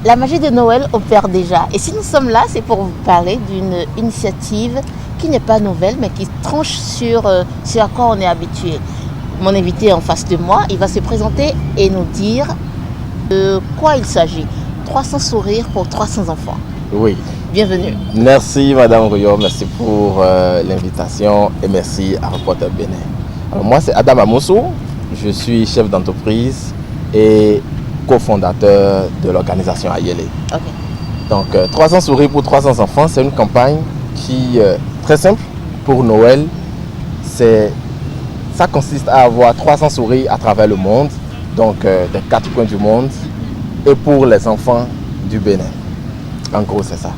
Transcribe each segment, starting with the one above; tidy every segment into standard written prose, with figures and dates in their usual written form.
La magie de Noël opère déjà. Et si nous sommes là, c'est pour vous parler d'une initiative qui n'est pas nouvelle, mais qui tranche sur ce à quoi on est habitué. Mon invité en face de moi, il va se présenter et nous dire de quoi il s'agit. 300 sourires pour 300 enfants. Oui. Bienvenue. Merci Madame Rouillot, merci pour l'invitation et merci à Reporter Bénin. Alors, moi c'est Adam Amoussou, je suis chef d'entreprise et cofondateur de l'organisation Ayele. Ok. Donc 300 sourires pour 300 enfants, c'est une campagne qui est très simple pour Noël. Ça consiste à avoir 300 sourires à travers le monde, donc des 4 coins du monde, et pour les enfants du Bénin. En gros, c'est ça.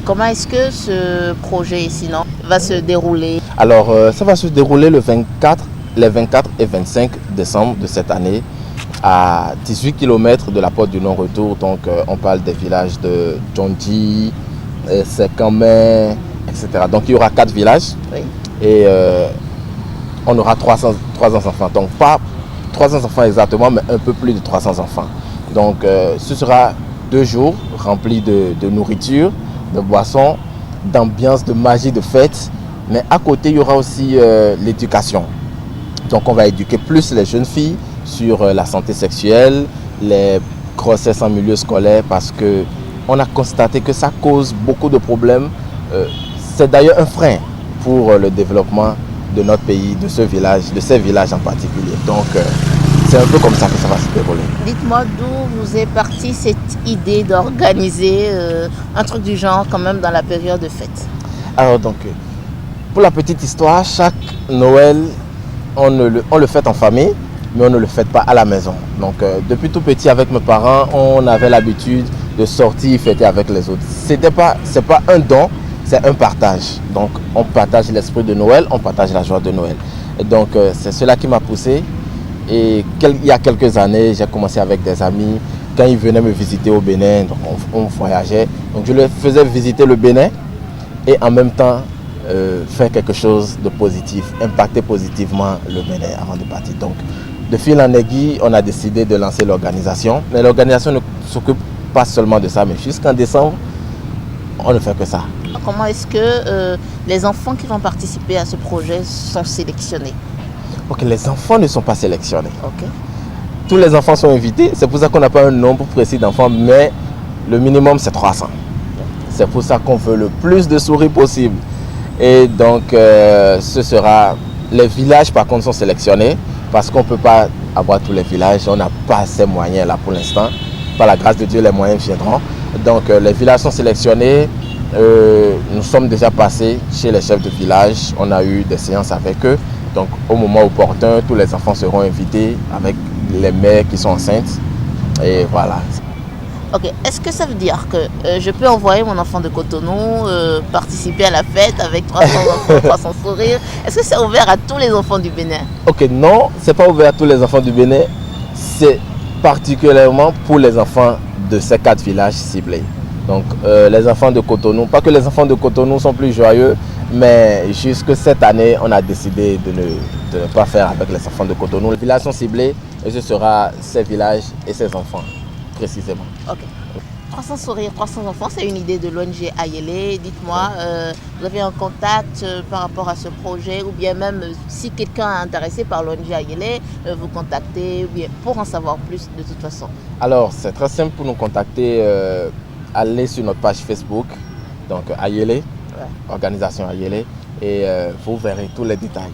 Comment est-ce que ce projet sinon va se dérouler? Alors, ça va se dérouler les 24 et 25 décembre de cette année à 18 km de la porte du non-retour. Donc, on parle des villages de Djondji, Sekame, etc. Donc, il y aura 4 villages. Oui. Et on aura 300 enfants. Donc, pas 300 enfants exactement, mais un peu plus de 300 enfants. Donc, ce sera 2 jours remplis de nourriture, de boissons, d'ambiance, de magie, de fête. Mais à côté, il y aura aussi l'éducation. Donc, on va éduquer plus les jeunes filles sur la santé sexuelle, les grossesses en milieu scolaire, parce qu'on a constaté que ça cause beaucoup de problèmes. C'est d'ailleurs un frein pour le développement de notre pays, de ces villages en particulier. Donc, c'est un peu comme ça que ça va se dérouler. Dites-moi d'où vous est partie cette idée d'organiser un truc du genre quand même dans la période de fête. Alors donc, pour la petite histoire, chaque Noël, on le fête en famille, mais on ne le fête pas à la maison. Donc, depuis tout petit avec mes parents, on avait l'habitude de sortir fêter avec les autres. C'est pas un don, c'est un partage. Donc, on partage l'esprit de Noël, on partage la joie de Noël. Et donc, c'est cela qui m'a poussé. Et il y a quelques années, j'ai commencé avec des amis. Quand ils venaient me visiter au Bénin, donc on voyageait. Donc, je leur faisais visiter le Bénin et en même temps faire quelque chose de positif, impacter positivement le Bénin avant de partir. Donc, de fil en aiguille, on a décidé de lancer l'organisation. Mais l'organisation ne s'occupe pas seulement de ça, mais jusqu'en décembre, on ne fait que ça. Comment est-ce que les enfants qui vont participer à ce projet sont sélectionnés? Ok, les enfants ne sont pas sélectionnés. Ok. Tous les enfants sont invités. C'est pour ça qu'on n'a pas un nombre précis d'enfants, mais le minimum c'est 300. C'est pour ça qu'on veut le plus de souris possible. Et donc, les villages par contre sont sélectionnés parce qu'on ne peut pas avoir tous les villages. On n'a pas ces moyens là pour l'instant. Par la grâce de Dieu, les moyens viendront. Donc, les villages sont sélectionnés. Nous sommes déjà passés chez les chefs de village. On a eu des séances avec eux. Donc, au moment opportun, tous les enfants seront invités avec les mères qui sont enceintes. Et voilà. Ok. Est-ce que ça veut dire que je peux envoyer mon enfant de Cotonou participer à la fête avec 300 enfants, 300 sourires? Est-ce que c'est ouvert à tous les enfants du Bénin? Ok, non, c'est pas ouvert à tous les enfants du Bénin. C'est particulièrement pour les enfants de ces 4 villages ciblés. Donc, les enfants de Cotonou, pas que les enfants de Cotonou sont plus joyeux, mais jusque cette année, on a décidé de ne pas faire avec les enfants de Cotonou. Les villages sont ciblés et ce sera ces villages et ces enfants, précisément. Ok. 300 sourires, 300 enfants, c'est une idée de l'ONG Ayele. Dites-moi, vous avez un contact par rapport à ce projet ou bien même si quelqu'un est intéressé par l'ONG Ayele, vous contactez ou bien pour en savoir plus de toute façon? Alors, c'est très simple pour nous contacter. Allez sur notre page Facebook, donc Ayele, organisation Ayele, et vous verrez tous les détails.